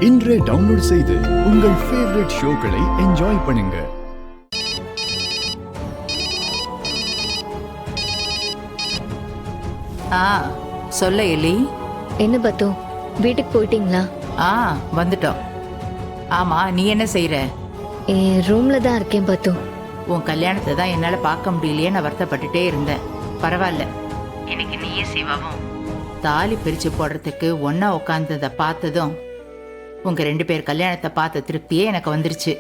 இன்றே டவுன்லோட் செய்து உங்கள் ஃபேவரட் ஷோக்களை என்ஜாய் பண்ணுங்க. சொல்ல எலி. என்ன பத்து, வீட்டுக்கு போயிட்டீங்களா? வந்துட்டோம். ஆமா, நீ என்ன செய்யற? ரூம்ல தான் இருக்கேன் பத்து. உன் கல்யாணத்தை தான் என்னால பார்க்க முடியலையே, நான் வருத்தப்பட்டுட்டே இருந்தேன். பரவாயில்ல, இன்னைக்கு நீயே சிவாவும் தாலி பிரிச்சு போடுறதுக்கு ஒன்னா உட்காந்ததை பார்த்ததும் உங்க 2 பேர் கல்யாணத்தை பார்த்த திருப்தியே எனக்கு வந்துருச்சு.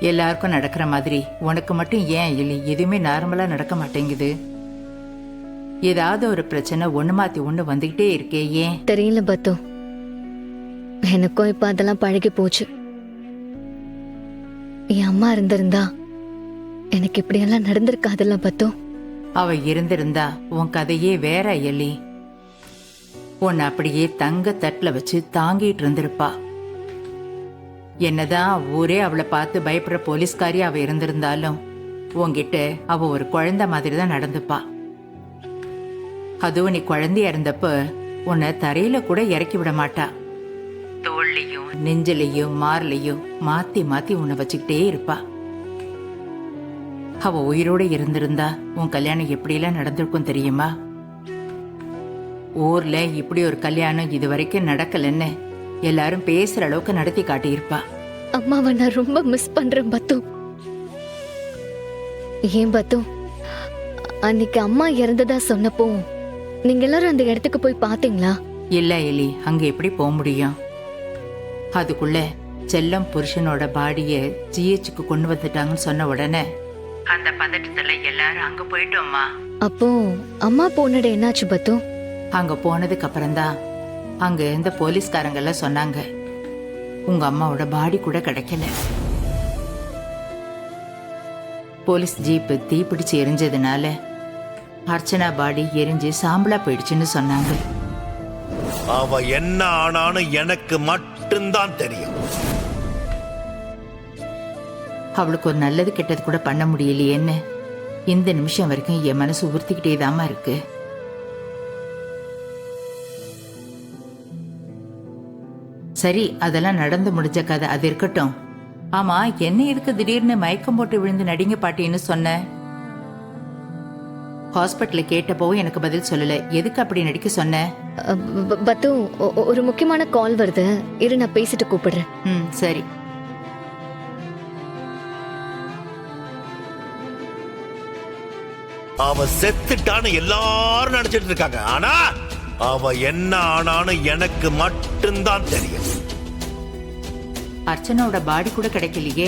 எல்லாருக்கும் நடக்கிற மாதிரி உனக்கு மட்டும் ஏன் எலி எதுவுமே நார்மலா நடக்க மாட்டேங்குது? ஏதாவது ஒரு பிரச்சனை ஒண்ணு மாத்தி ஒண்ணு வந்துகிட்டே இருக்கே, ஏன் தெரியல பத்து. எனக்கும் இப்ப அதெல்லாம் பழகி போச்சு. என் அம்மா இருந்திருந்தா எனக்கு இப்படியெல்லாம் நடந்திருக்காதுல்ல பத்து. அவ இருந்திருந்தா உன் கதையே வேற எலி. உன்னை அப்படியே தங்க தட்டுல வச்சு தாங்கிட்டு இருந்திருப்பா. என்னதான் ஊரே அவளை பார்த்து பயப்படுற போலீஸ்காரி அவ இருந்திருந்தாலும் உன்கிட்ட அவ ஒரு குழந்தை மாதிரி தான் நடந்துப்பா. அதுவும் நீ குழந்தையா இருந்தப்ப உன்னை தரையில கூட இறக்கி விட மாட்டா. தோல்லையும் நெஞ்சிலையும் மார்லையும் மாத்தி மாத்தி உன்னை வச்சுக்கிட்டே இருப்பா. அவ உயிரோட இருந்திருந்தா உன் கல்யாணம் எப்படியெல்லாம் நடந்திருக்கும் தெரியுமா? ஊர்ல இப்படி ஒரு கல்யாணம் இது வரைக்கும் நடக்கலன்னு எல்லாரும் பேசுற அளவுக்கு நடத்தி காட்டியிருப்பா. அம்மாவை நான் ரொம்ப மிஸ் பண்றேன் பத்து. ஏன் பத்து, அன்னைக்கு அம்மா இறந்ததா சொன்னப்போ நீங்க எல்லாரும் அந்த இடத்துக்கு போய் பாத்தீங்களா? இல்ல எலி, அங்க எப்படி போக முடியும்? அதுக்குள்ள செல்லம் புருஷனோட பாடிய ஜிஹெச்சுக்கு கொண்டு வந்துட்டாங்கன்னு சொன்ன உடனே அந்த பதட்டத்துல எல்லாரும் அங்க போயிட்டோம்மா. அப்போ அம்மா போனது என்னாச்சு பத்து? அங்க போனதுக்கு அப்புறம்தான் அங்க இருந்த போலீஸ்காரங்க எல்லாம் சொன்னாங்க, உங்க அம்மாவோட பாடி கூட கிடைக்கல. போலீஸ் ஜீப்பு தீப்பிடிச்சு எரிஞ்சதுனால அர்ச்சனா பாடி எரிஞ்சு சாம்பலா போயிடுச்சுன்னு சொன்னாங்க. அவ என்ன ஆனான்னு எனக்கு மட்டும்தான் தெரியும். அவளுக்கு ஒரு நல்லது கெட்டது கூட பண்ண முடியலையேன்னு இந்த நிமிஷம் வரைக்கும் என் மனசு உறுத்திக்கிட்டே தாமா இருக்கு. சரி, அதெல்லாம் நடந்து முடிஞ்ச கதை, அது இருக்கட்டும். ஆமா, என்ன எதுக்கு திடீர்னு மயக்கம் போட்டு விழுந்து நடிங்க பாட்டின்னு சொன்ன? ஹாஸ்பிட்டல்ல கேட்டப்போ எனக்கு பதில் சொல்லல. எதுக்கு அப்படி நடிக்க சொன்ன? பத்து, ஒரு முக்கியமான கால் வருது, இரு நான் பேசிட்டு கூப்பிடுறேன். சரி. அவ செத்துட்டான்னு எல்லாரும் நினைச்சிட்டு இருக்காங்க. ஆனா அவ என்ன ஆனான்னு எனக்கு மட்டும்தான் தெரியும். அர்ச்சனாவோட பாடி கூட கிடைக்கலையே.